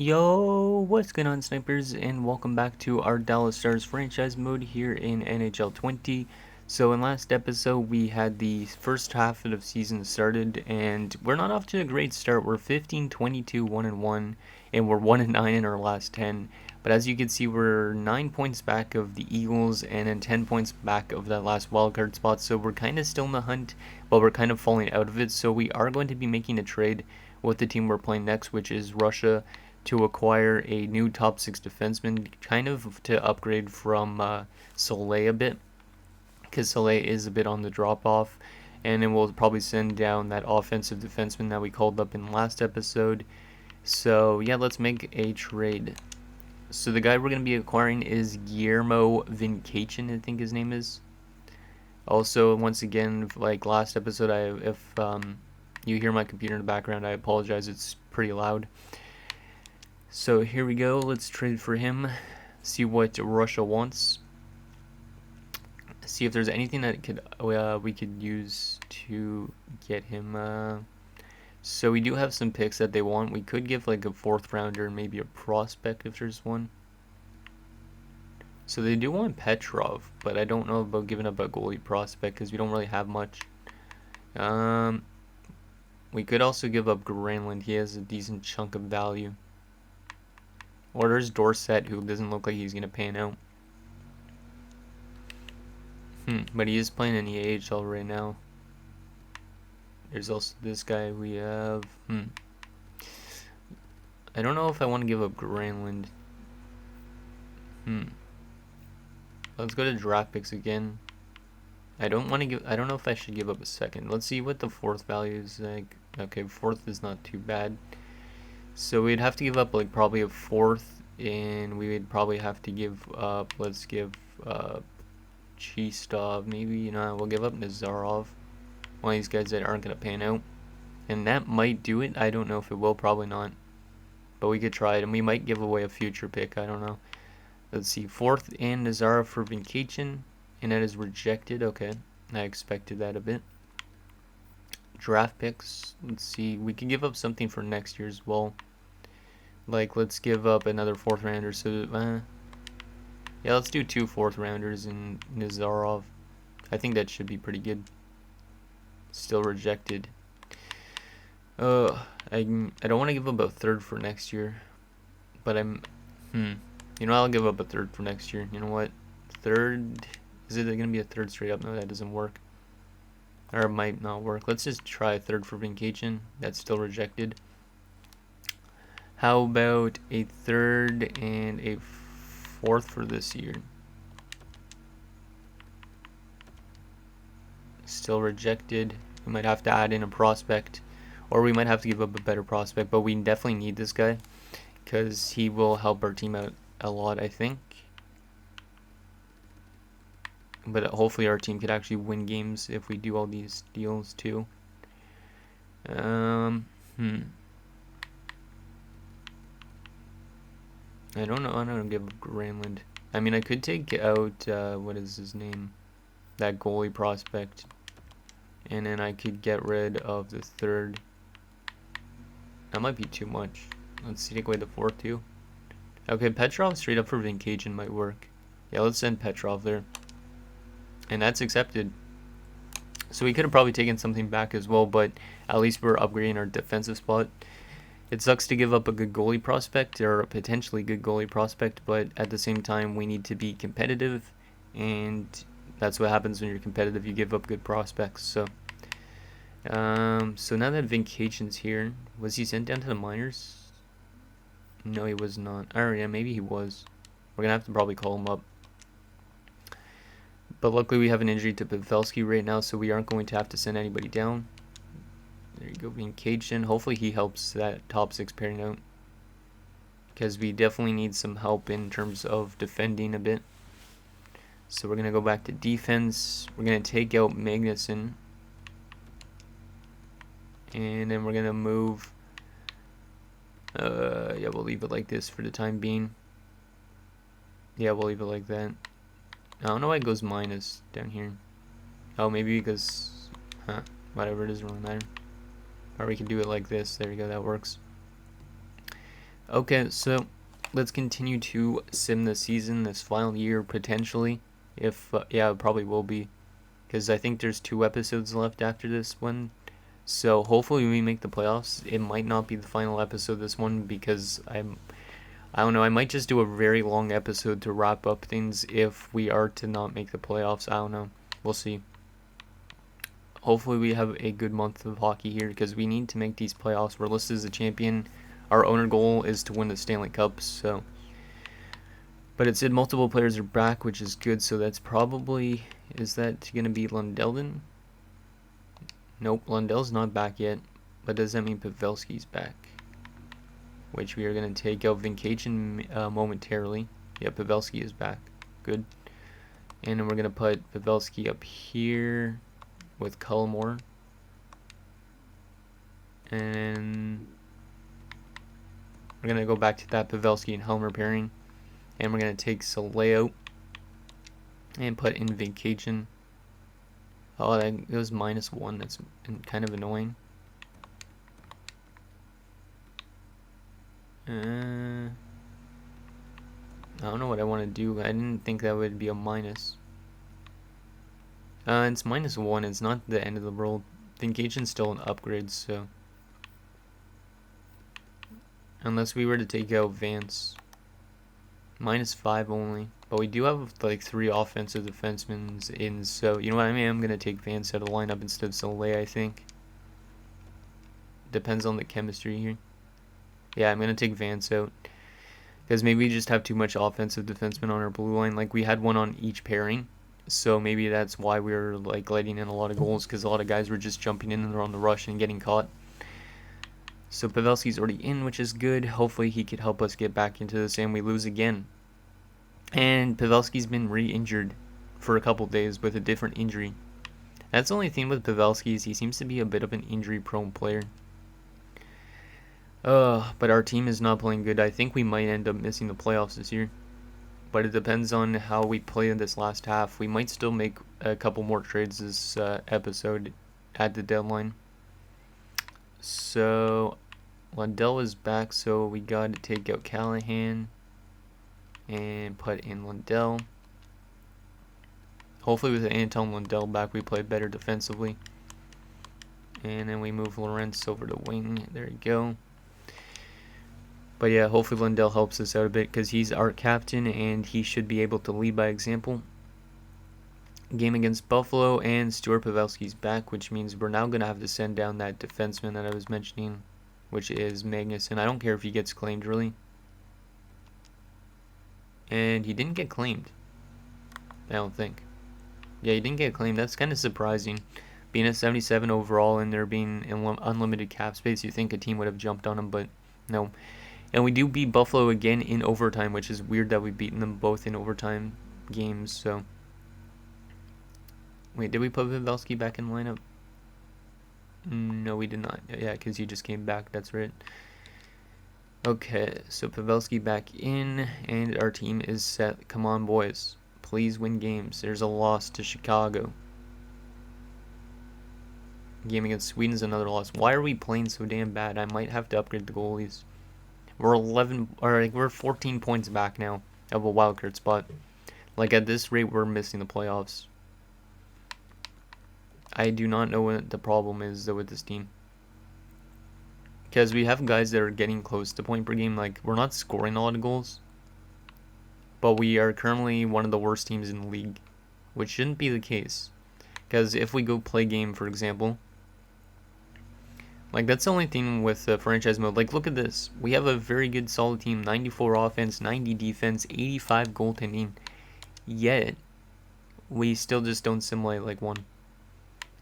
Yo, what's going on, snipers, and welcome back to our Dallas Stars franchise mode here in NHL 20. So in last episode, we had the first half of the season started, and we're not off to a great start. We're 15-22, 1-1, and we're 1-9 in our last 10. But as you can see, we're 9 points back of the Eagles, and then 10 points back of that last wildcard spot. So we're kind of still in the hunt, but we're kind of falling out of it. So we are going to be making a trade with the team we're playing next, which is Russia, to acquire a new top 6 defenseman, kind of to upgrade from Soleil a bit, because Soleil is a bit on the drop off. And then we'll probably send down that offensive defenseman that we called up in the last episode. So yeah, let's make a trade. So the guy we're going to be acquiring is Guillermo Vincachin, I think his name is. Also, once again, like last episode, if you hear my computer in the background, I apologize, it's pretty loud. So here we go, let's trade for him, see what Russia wants, see if there's anything that we could use to get him. So we do have some picks that they want. We could give like a 4th rounder and maybe a prospect if there's one. So they do want Petrov, but I don't know about giving up a goalie prospect because we don't really have much. We could also give up Granlund. He has a decent chunk of value. Or there's Dorset, who doesn't look like he's going to pan out. But he is playing in the AHL right now. There's also this guy we have. I don't know if I want to give up Granlund. Let's go to draft picks again. I don't know if I should give up a second. Let's see what the 4th value is like. Okay, 4th is not too bad. So we'd have to give up like probably a 4th, and we would probably have to give up, let's give Chistov, maybe, we'll give up Nazarov. One of these guys that aren't going to pan out. And that might do it. I don't know if it will, probably not. But we could try it, and we might give away a future pick, I don't know. Let's see, 4th and Nazarov for Vincachin, and that is rejected. Okay, I expected that a bit. Draft picks, let's see, we can give up something for next year as well. Like, let's give up another 4th rounder. So, yeah, let's do 2 4th rounders and Nazarov. I think that should be pretty good. Still rejected. I don't want to give up a 3rd for next year, but I'll give up a 3rd for next year. You know what? 3rd, is it gonna be a 3rd straight up? No, that doesn't work. Or it might not work. Let's just try a 3rd for Vincachin. That's still rejected. How about a 3rd and a 4th for this year? Still rejected. We might have to add in a prospect, or we might have to give up a better prospect, but we definitely need this guy because he will help our team out a lot, I think. But hopefully our team could actually win games if we do all these deals too. I don't know. I'm gonna give up Granlund. I mean, I could take out what is his name, that goalie prospect, and then I could get rid of the 3rd. That might be too much. Let's take away the 4th too. Okay, Petrov straight up for Vincachin might work. Yeah, let's send Petrov there. And that's accepted. So we could have probably taken something back as well, but at least we're upgrading our defensive spot. It sucks to give up a good goalie prospect, or a potentially good goalie prospect, but at the same time we need to be competitive, and that's what happens when you're competitive. You give up good prospects. So so now that Vincachin's here, was he sent down to the minors? No, he was not. Oh yeah, maybe he was. We're gonna have to probably call him up. But luckily we have an injury to Pavelski right now, so we aren't going to have to send anybody down. There you go, Vincachin. Hopefully he helps that top 6 pairing out, because we definitely need some help in terms of defending a bit. So we're going to go back to defense. We're going to take out Magnuson. And then we're going to move. Yeah, we'll leave it like this for the time being. Yeah, we'll leave it like that. I don't know why it goes minus down here. Oh, maybe because, whatever, it doesn't really matter. Or we can do it like this. There we go, that works. Okay, so let's continue to sim this season, this final year, potentially. If, yeah, it probably will be. Because I think there's 2 episodes left after this one. So hopefully we make the playoffs. It might not be the final episode, this one, because I don't know, I might just do a very long episode to wrap up things if we are to not make the playoffs. I don't know. We'll see. Hopefully we have a good month of hockey here because we need to make these playoffs. We're listed as a champion. Our owner goal is to win the Stanley Cup, so. But it said multiple players are back, which is good, so that's probably. Is that going to be Lundell then? Nope, Lundell's not back yet. But does that mean Pavelski's back? Which we are going to take out Vincation momentarily. Yeah, Pavelski is back. Good. And then we're going to put Pavelski up here with Cullimore. And we're going to go back to that Pavelski and Helmer pairing. And we're going to take Soleil out and put in Vincation. Oh, that goes -1. That's kind of annoying. I don't know what I want to do. I didn't think that would be a minus. It's -1. It's not the end of the world. Vincation's still an upgrade, so. Unless we were to take out Vance. -5 only. But we do have like 3 offensive defensemen in, so you know what I mean? I'm going to take Vance out of the lineup instead of Soleil, I think. Depends on the chemistry here. Yeah, I'm going to take Vance out. Because maybe we just have too much offensive defensemen on our blue line. Like, we had one on each pairing. So maybe that's why we were like letting in a lot of goals. Because a lot of guys were just jumping in and they're on the rush and getting caught. So Pavelski's already in, which is good. Hopefully he could help us get back into this and we lose again. And Pavelski's been re-injured for a couple days with a different injury. That's the only thing with Pavelski is he seems to be a bit of an injury-prone player. But our team is not playing good. I think we might end up missing the playoffs this year. But it depends on how we play in this last half. We might still make a couple more trades this episode at the deadline. So Lundell is back, so we got to take out Callahan and put in Lundell. Hopefully with Anton Lundell back, we play better defensively. And then we move Lawrence over to wing. There you go. But yeah, hopefully Lundell helps us out a bit because he's our captain and he should be able to lead by example. Game against Buffalo and Stuart Pavelski's back, which means we're now going to have to send down that defenseman that I was mentioning, which is Magnuson. I don't care if he gets claimed, really. And he didn't get claimed. I don't think. Yeah, he didn't get claimed. That's kind of surprising. Being at 77 overall and there being unlimited cap space, you think a team would have jumped on him, but no. And we do beat Buffalo again in overtime, which is weird that we've beaten them both in overtime games, so. Wait, did we put Pavelski back in the lineup? No, we did not. Yeah, because he just came back. That's right. Okay, so Pavelski back in, and our team is set. Come on, boys. Please win games. There's a loss to Chicago. Game against Sweden is another loss. Why are we playing so damn bad? I might have to upgrade the goalies. We're 14 points back now of a wildcard spot. Like, at this rate, we're missing the playoffs. I do not know what the problem is, though, with this team. Because we have guys that are getting close to point per game. Like, we're not scoring a lot of goals. But we are currently one of the worst teams in the league. Which shouldn't be the case. Because if we go play game, for example. Like, that's the only thing with franchise mode. Like, look at this. We have a very good, solid team. 94 offense, 90 defense, 85 goaltending. Yet, we still just don't simulate like one.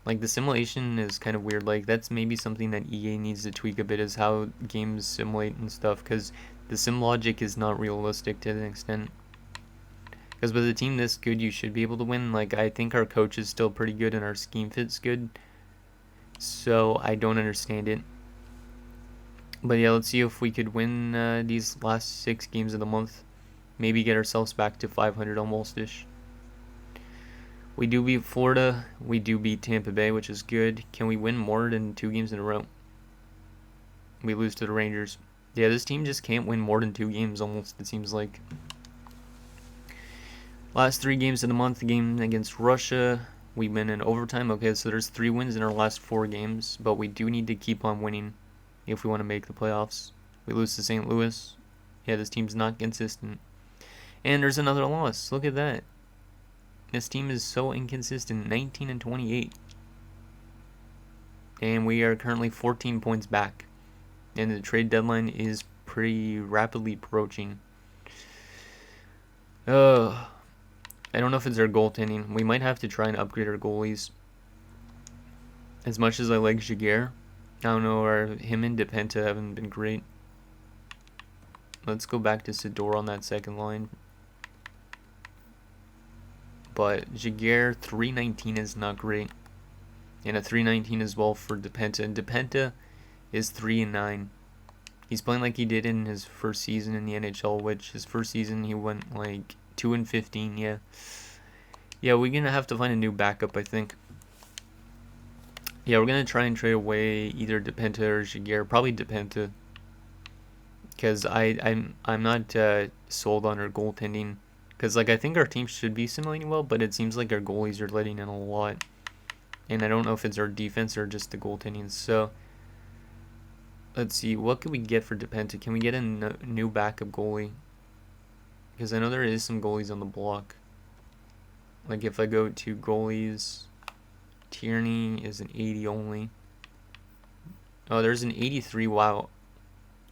Like, the simulation is kind of weird. Like, that's maybe something that EA needs to tweak a bit, is how games simulate and stuff. Because the sim logic is not realistic to an extent. Because with a team this good, you should be able to win. Like, I think our coach is still pretty good and our scheme fit's good. So, I don't understand it. But yeah, let's see if we could win these last 6 games of the month. Maybe get ourselves back to 500 almost-ish. We do beat Florida. We do beat Tampa Bay, which is good. Can we win more than 2 games in a row? We lose to the Rangers. Yeah, this team just can't win more than 2 games almost, it seems like. Last 3 games of the month, the game against Russia, we win in overtime. Okay, so there's 3 wins in our last 4 games, but we do need to keep on winning if we want to make the playoffs. We lose to St. Louis. Yeah, this team's not consistent. And there's another loss. Look at that. This team is so inconsistent. 19 and 28. And we are currently 14 points back. And the trade deadline is pretty rapidly approaching. I don't know if it's our goaltending. We might have to try and upgrade our goalies. As much as I like Jaguar, I don't know, him and DePenta haven't been great. Let's go back to Sidor on that second line. But Jaguar 319 is not great. And a 319 as well for DePenta. And DePenta is 3-9. He's playing like he did in his first season in the NHL, which his first season he went like 2-15, yeah. Yeah, we're going to have to find a new backup, I think. Yeah, we're going to try and trade away either DePenta or Jaguar. Probably DePenta. Because I'm not sold on our goaltending. Because like I think our team should be simulating well, but it seems like our goalies are letting in a lot. And I don't know if it's our defense or just the goaltending. So let's see, what can we get for DePenta? Can we get a new backup goalie? Because I know there is some goalies on the block. Like if I go to goalies, Tierney is an 80 only. Oh, there's an 83. Wow.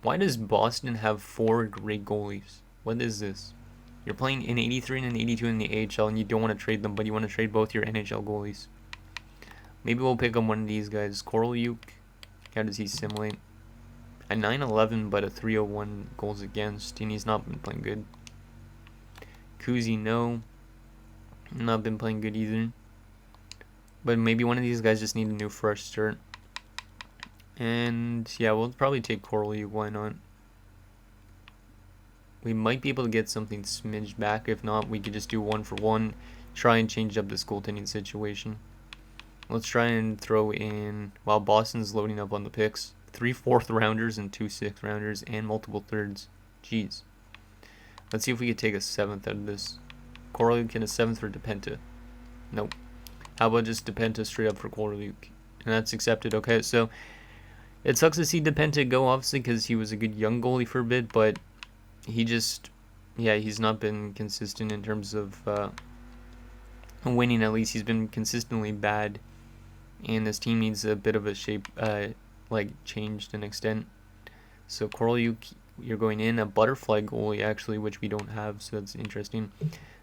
Why does Boston have 4 great goalies? What is this? You're playing an 83 and an 82 in the AHL and you don't want to trade them, but you want to trade both your NHL goalies. Maybe we'll pick up one of these guys. Korolyuk. How does he simulate? A 911, but a 301 goals against, and he's not been playing good. Kuzi, no. Not been playing good either. But maybe one of these guys just need a new fresh start. And yeah, we'll probably take Korolyuk, why not? We might be able to get something smidged back. If not, we could just do 1-for-1. Try and change up this goaltending situation. Let's try and throw in, while Boston's loading up on the picks, 3 4th-rounders and 2 6th-rounders and multiple 3rds. Jeez. Let's see if we could take a 7th out of this. Korolyuk and a 7th for DePenta. Nope. How about just DePenta straight up for Korolyuk? And that's accepted. Okay, so it sucks to see DePenta go, obviously, because he was a good young goalie for a bit, but he just, yeah, he's not been consistent in terms of winning. At least he's been consistently bad. And this team needs a bit of a shape, like changed to an extent. So Korolyuk, you're going in a butterfly goalie actually, which we don't have, so that's interesting.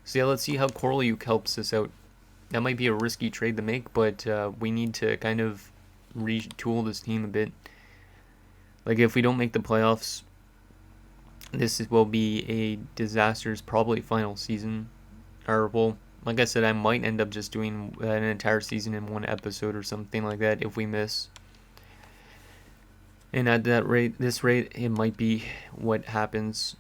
So yeah, let's see how Korolyuk helps us out. That might be a risky trade to make, but we need to kind of retool this team a bit. Like if we don't make the playoffs, this will be a disastrous, probably final season. Or well, like I said, I might end up just doing an entire season in 1 episode or something like that if we miss. And at this rate, it might be what happens.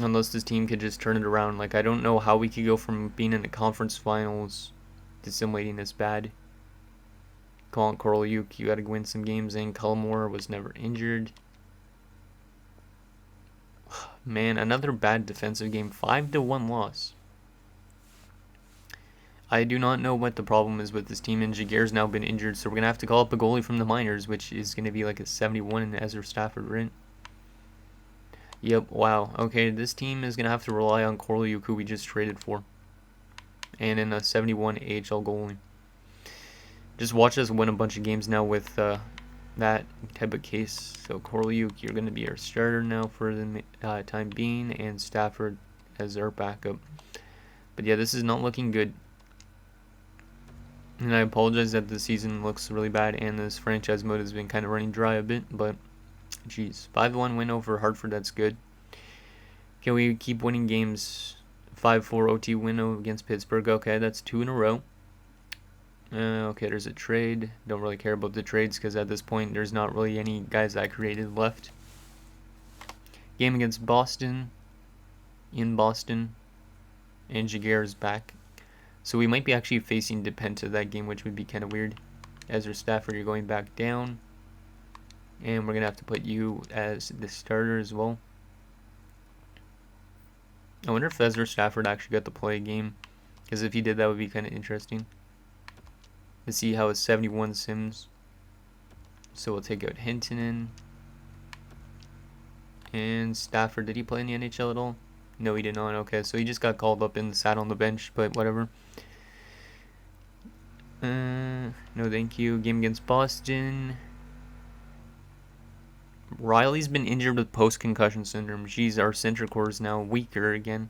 Unless this team could just turn it around. Like, I don't know how we could go from being in the conference finals to simulating this bad. Colin Korolyuk, you got to win some games, and Cullimore was never injured. Man, another bad defensive game. 5-1 loss. I do not know what the problem is with this team, and Jaguar's now been injured, so we're going to have to call up a goalie from the minors, which is going to be like a 71 in Ezra Stafford, right? Yep, wow. Okay, this team is going to have to rely on Korolyuk, who we just traded for. And in a 71 AHL goalie. Just watch us win a bunch of games now with that type of case. So Korolyuk, you're going to be our starter now for the time being, and Stafford as our backup. But yeah, this is not looking good. And I apologize that the season looks really bad and this franchise mode has been kind of running dry a bit, but jeez. 5-1 win over Hartford, that's good. Can we keep winning games? 5-4 OT win against Pittsburgh. Okay, that's 2 in a row. Okay, there's a trade. Don't really care about the trades because at this point there's not really any guys I created left. Game against Boston. In Boston. And Jaguar is back. So we might be actually facing DePenta that game, which would be kind of weird. Ezra Stafford, you're going back down. And we're going to have to put you as the starter as well. I wonder if Ezra Stafford actually got to play a game. Because if he did, that would be kind of interesting. To see how his 71 sims. So we'll take out Hinton. And Stafford, did he play in the NHL at all? No, he did not. Okay, so he just got called up and sat on the bench, but whatever. No, thank you. Game against Boston. Riley's been injured with post-concussion syndrome. Jeez, our center core is now weaker again.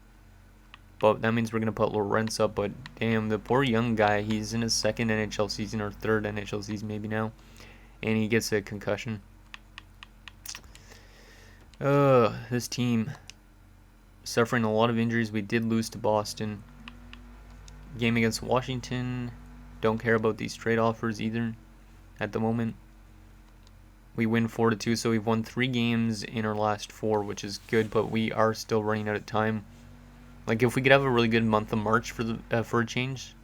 But that means we're going to put Lawrence up. But damn, the poor young guy. He's in his second NHL season or third NHL season maybe now. And he gets a concussion. This team suffering a lot of injuries. We did lose to Boston. Game against Washington. Don't care about these trade offers either at the moment. We win 4-2, so we've won 3 games in our last 4, which is good, but we are still running out of time. Like, if we could have a really good month of March for a change,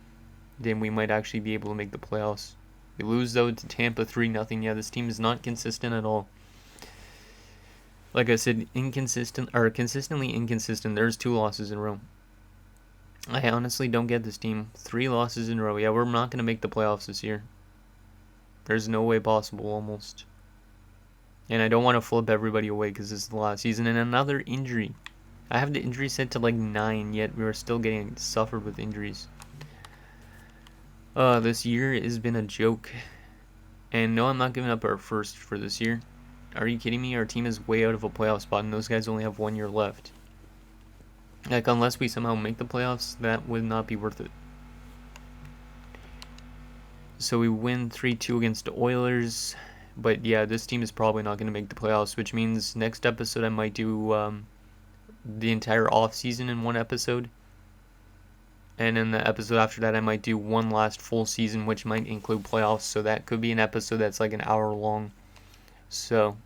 then we might actually be able to make the playoffs. We lose, though, to Tampa 3-0. Yeah, this team is not consistent at all. Like I said, consistently inconsistent. There's 2 losses in a row. I honestly don't get this team. 3 losses in a row. Yeah, we're not going to make the playoffs this year. There's no way possible, almost. And I don't want to flip everybody away because this is the last season. And another injury. I have the injury set to like 9, yet we are still getting suffered with injuries. This year has been a joke. And no, I'm not giving up our first for this year. Are you kidding me? Our team is way out of a playoff spot, and those guys only have 1 year left. Like, unless we somehow make the playoffs, that would not be worth it. So we win 3-2 against the Oilers. But yeah, this team is probably not going to make the playoffs, which means next episode I might do the entire off season in one episode. And in the episode after that, I might do one last full season, which might include playoffs. So that could be an episode that's like an hour long. So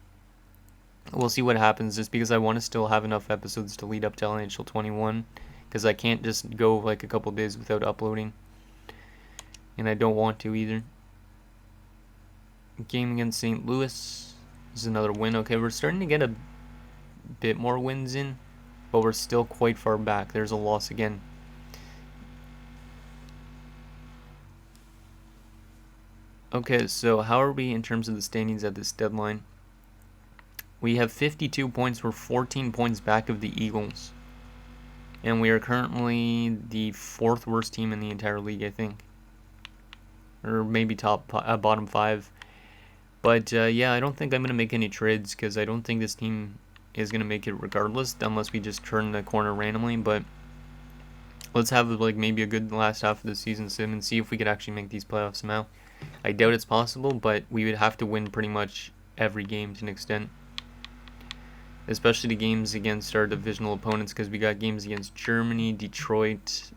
we'll see what happens, just because I want to still have enough episodes to lead up to NHL 21. Because I can't just go like a couple days without uploading. And I don't want to either. Game against St. Louis is another win. Okay, we're starting to get a bit more wins in, but we're still quite far back. There's a loss again. Okay, so how are we in terms of the standings at this deadline? We have 52 points. We're 14 points back of the Eagles. And we are currently the 4th worst team in the entire league, I think. Or maybe bottom 5. But yeah, I don't think I'm going to make any trades because I don't think this team is going to make it regardless, unless we just turn the corner randomly. But let's have like maybe a good last half of the season sim and see if we could actually make these playoffs somehow. I doubt it's possible, but we would have to win pretty much every game to an extent. Especially the games against our divisional opponents, because we got games against Germany, Detroit,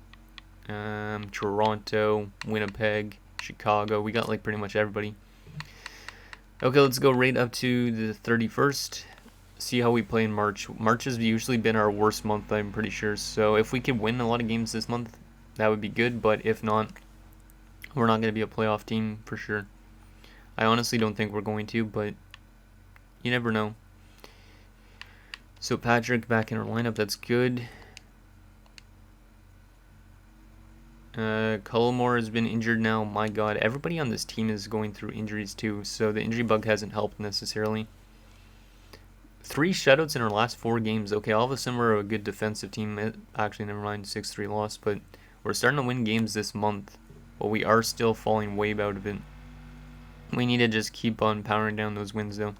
Toronto, Winnipeg, Chicago. We got like pretty much everybody. Okay, let's go right up to the 31st. See how we play in March. March has usually been our worst month, I'm pretty sure. So if we could win a lot of games this month, that would be good. But if not, we're not going to be a playoff team for sure. I honestly don't think we're going to, but you never know. So Patrick back in our lineup, that's good. Cullimore has been injured now. My god, everybody on this team is going through injuries too, so the injury bug hasn't helped necessarily. 3 shutouts in our last 4 games. Okay, all of a sudden we're a good defensive team. Actually, never mind, 6-3 loss, but we're starting to win games this month, but we are still falling way out of it. We need to just keep on powering down those wins though,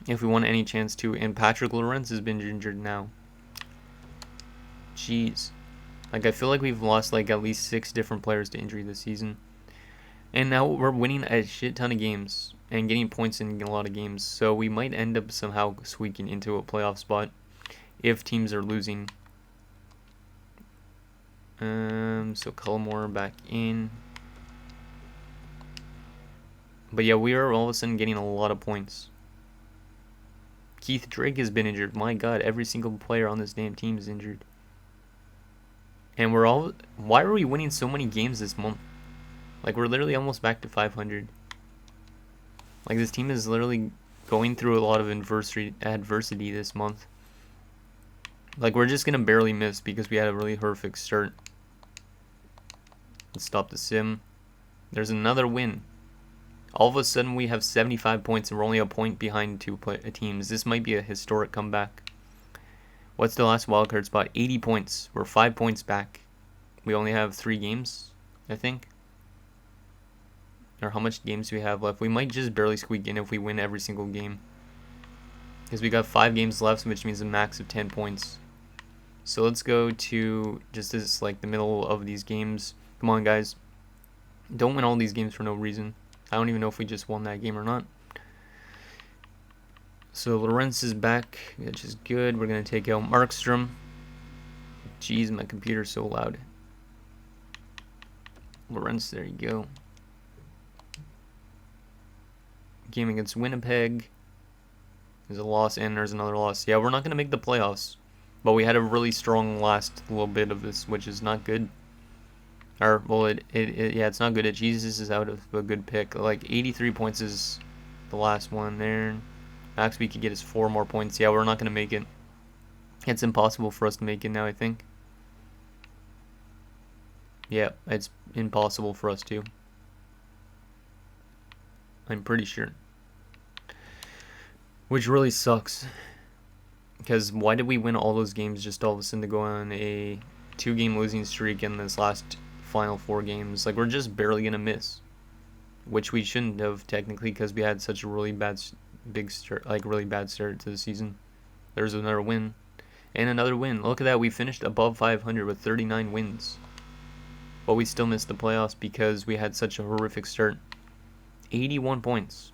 if we want any chance to. And Patrick Lawrence has been injured now. Jeez. Like, I feel like we've lost like at least 6 different players to injury this season. And now we're winning a shit ton of games and getting points in a lot of games. So we might end up somehow squeaking into a playoff spot if teams are losing. So Cullimore back in. But yeah, we are all of a sudden getting a lot of points. Keith Drake has been injured. My god, every single player on this damn team is injured. And why are we winning so many games this month? Like, we're literally almost back to 500. Like, this team is literally going through a lot of adversity this month. Like, we're just gonna barely miss because we had a really horrific start. Let's stop the sim. There's another win. All of a sudden, we have 75 points and we're only a point behind two teams. This might be a historic comeback. What's the last wildcard spot? 80 points. We're 5 points back. We only have 3 games, I think. Or how much games do we have left? We might just barely squeak in if we win every single game. Because we got 5 games left, which means a max of 10 points. So let's go to just this, like, the middle of these games. Come on, guys. Don't win all these games for no reason. I don't even know if we just won that game or not. So Lorenz is back, which is good. We're going to take out Markstrom. Jeez, my computer's so loud. Lorenz, there you go. Game against Winnipeg. There's a loss and there's another loss. Yeah, we're not going to make the playoffs. But we had a really strong last little bit of this, which is not good. Or, well, yeah, it's not good. Jesus is out of a good pick. Like, 83 points is the last one there. Max we could get is 4 more points. Yeah, we're not going to make it. It's impossible for us to make it now, I think. Yeah, it's impossible for us to. I'm pretty sure. Which really sucks. Because why did we win all those games just all of a sudden to go on a 2-game losing streak in this last final 4 games? Like, we're just barely going to miss. Which we shouldn't have, technically, because we had such a really bad start to the season. There's another win. And another win. Look at that. We finished above 500 with 39 wins. But we still missed the playoffs because we had such a horrific start. 81 points.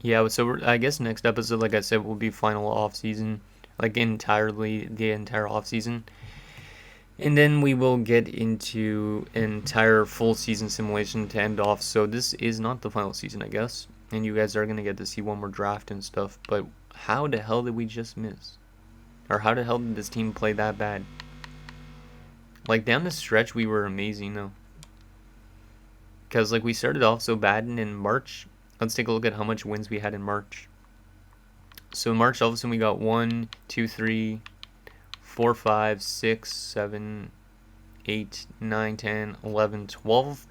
Yeah, so I guess next episode, like I said, will be final off-season. Like, entirely, the entire off-season. And then we will get into an entire full season simulation to end off. So this is not the final season, I guess. And you guys are going to get to see one more draft and stuff. But how the hell did we just miss? Or how the hell did this team play that bad? Like, down the stretch, we were amazing, though. Because, like, we started off so bad, and in March, let's take a look at how much wins we had in March. So in March, all of a sudden, we got 1, 2, 3, 4, 5, 6, 7, 8, 9, 10, 11, 12.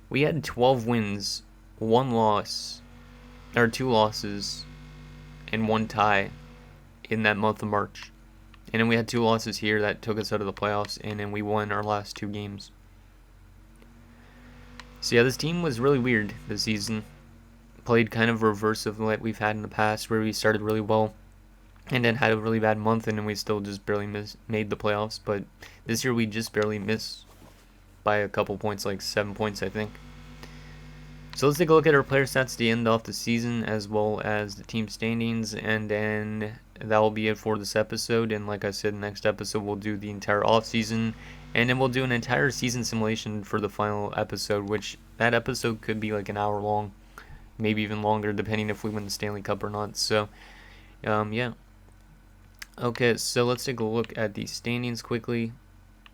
We had 12 wins, 1 loss, or 2 losses, and 1 tie in that month of March. And then we had 2 losses here that took us out of the playoffs, and then we won our last 2 games. So yeah, this team was really weird this season. Played kind of reverse of what we've had in the past, where we started really well and then had a really bad month, and then we still just barely made the playoffs. But this year we just barely missed by a couple points, like 7 points, I think. So let's take a look at our player stats to end off the season, as well as the team standings, and then that will be it for this episode. And like I said, next episode we'll do the entire off season, and then we'll do an entire season simulation for the final episode, which that episode could be like an hour long, maybe even longer, depending if we win the Stanley Cup or not. So yeah. Okay, so let's take a look at the standings quickly.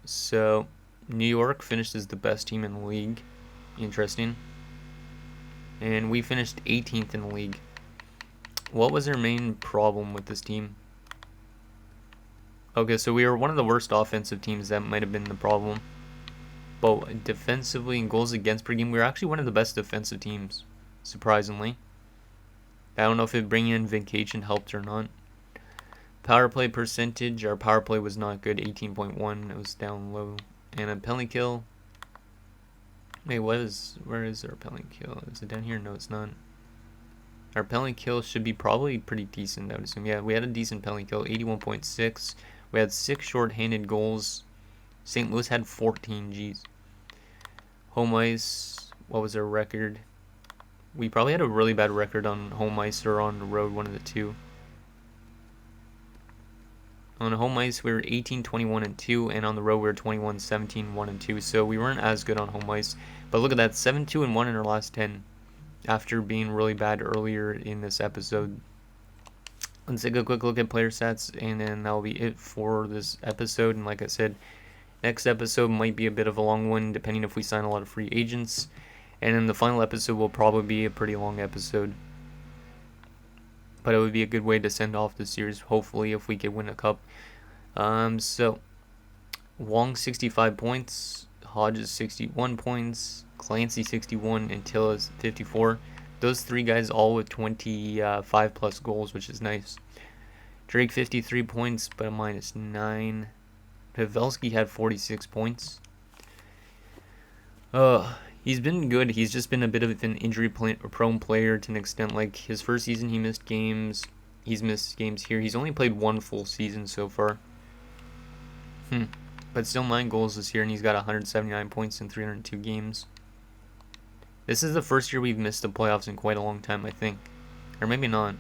So New York finished as the best team in the league. Interesting. And we finished 18th in the league. What was our main problem with this team? Okay, so we were one of the worst offensive teams. That might have been the problem. But defensively and goals against per game, we were actually one of the best defensive teams, surprisingly. I don't know if bringing in Vacation helped or not. Power play percentage, our power play was not good, 18.1. It was down low. And a penalty kill. Wait, where is our penalty kill? Is it down here? No, it's not. Our penalty kill should be probably pretty decent, I would assume. Yeah, we had a decent penalty kill, 81.6. We had 6 short-handed goals. St. Louis had 14, geez. Home ice, what was our record? We probably had a really bad record on home ice or on the road, one of the two. On home ice, we were 18, 21, and 2, and on the road, we were 21, 17, 1, and 2. So we weren't as good on home ice. But look at that, 7, 2, and 1 in our last 10, after being really bad earlier in this episode. Let's take a quick look at player stats, and then that'll be it for this episode. And like I said, next episode might be a bit of a long one, depending if we sign a lot of free agents. And then the final episode will probably be a pretty long episode. But it would be a good way to send off the series, hopefully, if we could win a cup. So, Wong 65 points, Hodges 61 points, Clancy 61, and Tillis 54. Those three guys all with 25 plus goals, which is nice. Drake 53 points, but a -9. Pavelski had 46 points. He's been good. He's just been a bit of an injury-prone player to an extent. Like, his first season, he missed games. He's missed games here. He's only played one full season so far. But still 9 goals this year, and he's got 179 points in 302 games. This is the first year we've missed the playoffs in quite a long time, I think. Or maybe not.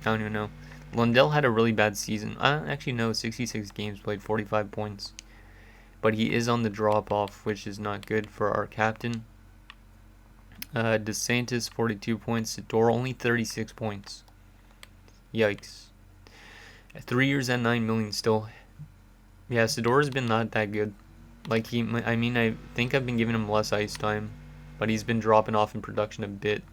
I don't even know. Lundell had a really bad season. Actually, no, 66 games played, 45 points. But he is on the drop-off, which is not good for our captain. DeSantis, 42 points. Sador, only 36 points. Yikes. 3 years at 9 million still. Yeah, Sador's been not that good. Like, I think I've been giving him less ice time. But he's been dropping off in production a bit.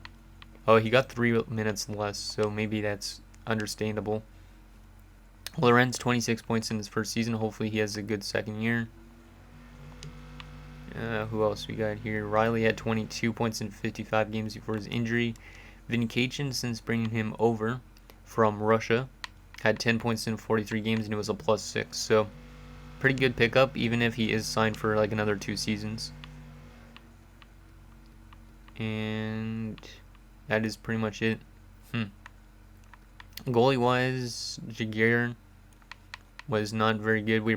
Oh, he got 3 minutes less, so maybe that's understandable. Lorenz, 26 points in his first season. Hopefully he has a good second year. Who else we got here? Riley had 22 points in 55 games before his injury. Vincation, since bringing him over from Russia, had 10 points in 43 games, and it was a +6. So, pretty good pickup, even if he is signed for like another 2 seasons. And that is pretty much it. Goalie-wise, Jaguar was not very good. We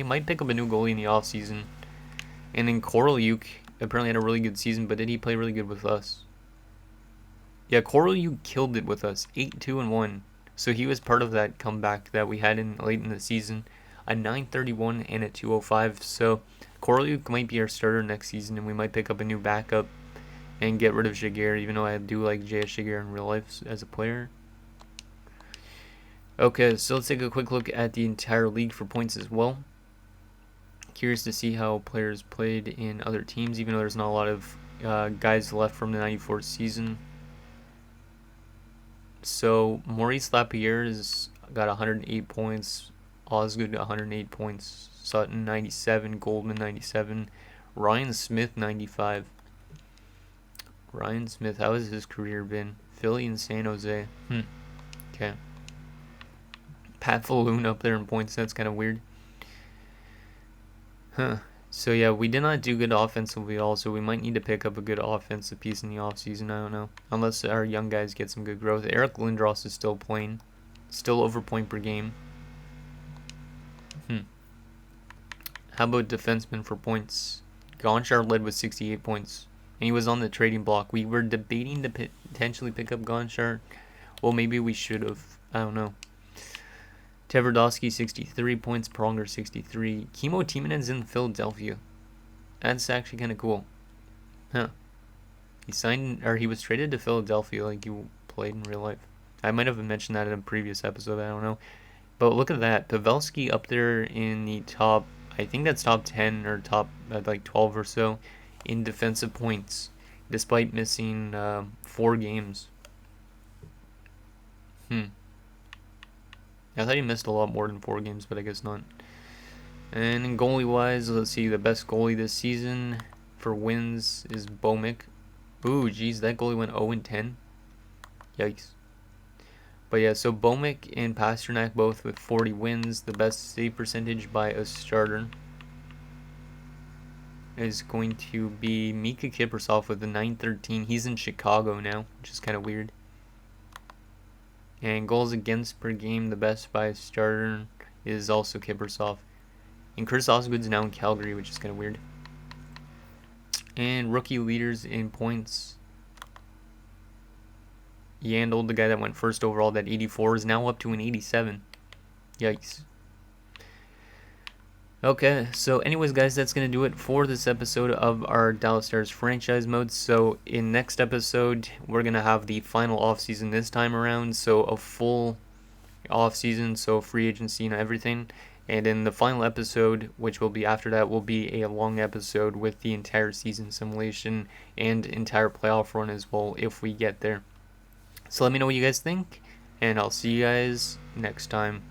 might pick up a new goalie in the offseason. And then Korolyuk apparently had a really good season, but did he play really good with us? Yeah, Korolyuk killed it with us, 8-2-1. So he was part of that comeback that we had late in the season, a 931 and a 205. So Korolyuk might be our starter next season, and we might pick up a new backup and get rid of Jaguar, even though I do like J.S. Jaguar in real life as a player. Okay, so let's take a quick look at the entire league for points as well. Curious to see how players played in other teams, even though there's not a lot of guys left from the 94 season. So Maurice Lapierre has got 108 points, Osgood 108 points, Sutton 97, Goldman 97, Ryan Smith 95. Ryan Smith, how has his career been? Philly and San Jose. Okay. Pat Falloon up there in points, that's kind of weird. So yeah, we did not do good offensively also. We might need to pick up a good offensive piece in the offseason, I don't know. Unless our young guys get some good growth. Eric Lindros is still playing. Still over point per game. How about defensemen for points? Gonchar led with 68 points. And he was on the trading block. We were debating to potentially pick up Gonchar. Well, maybe we should have. I don't know. Tverdovsky 63 points, Pronger 63. Kimmo Timonen's in Philadelphia. That's actually kind of cool. He was traded to Philadelphia like you played in real life. I might have mentioned that in a previous episode, I don't know. But look at that. Pavelski up there in the top, I think that's top 10 or top like 12 or so in defensive points, despite missing 4 games. I thought he missed a lot more than 4 games, but I guess not. And in goalie-wise, let's see, the best goalie this season for wins is Bomick. Ooh, geez, that goalie went 0-10. Yikes. But yeah, so Bomick and Pasternak both with 40 wins. The best save percentage by a starter is going to be Mika Kiprusoff with a 913. He's in Chicago now, which is kind of weird. And goals against per game, the best by a starter is also Kiprusoff. And Chris Osgood's now in Calgary, which is kind of weird. And rookie leaders in points. Yandel, the guy that went first overall, that 84, is now up to an 87. Yikes. Okay, so anyways, guys, that's going to do it for this episode of our Dallas Stars franchise mode. So in next episode, we're going to have the final offseason this time around. So a full offseason, so free agency and everything. And in the final episode, which will be after that, will be a long episode with the entire season simulation and entire playoff run as well if we get there. So let me know what you guys think, and I'll see you guys next time.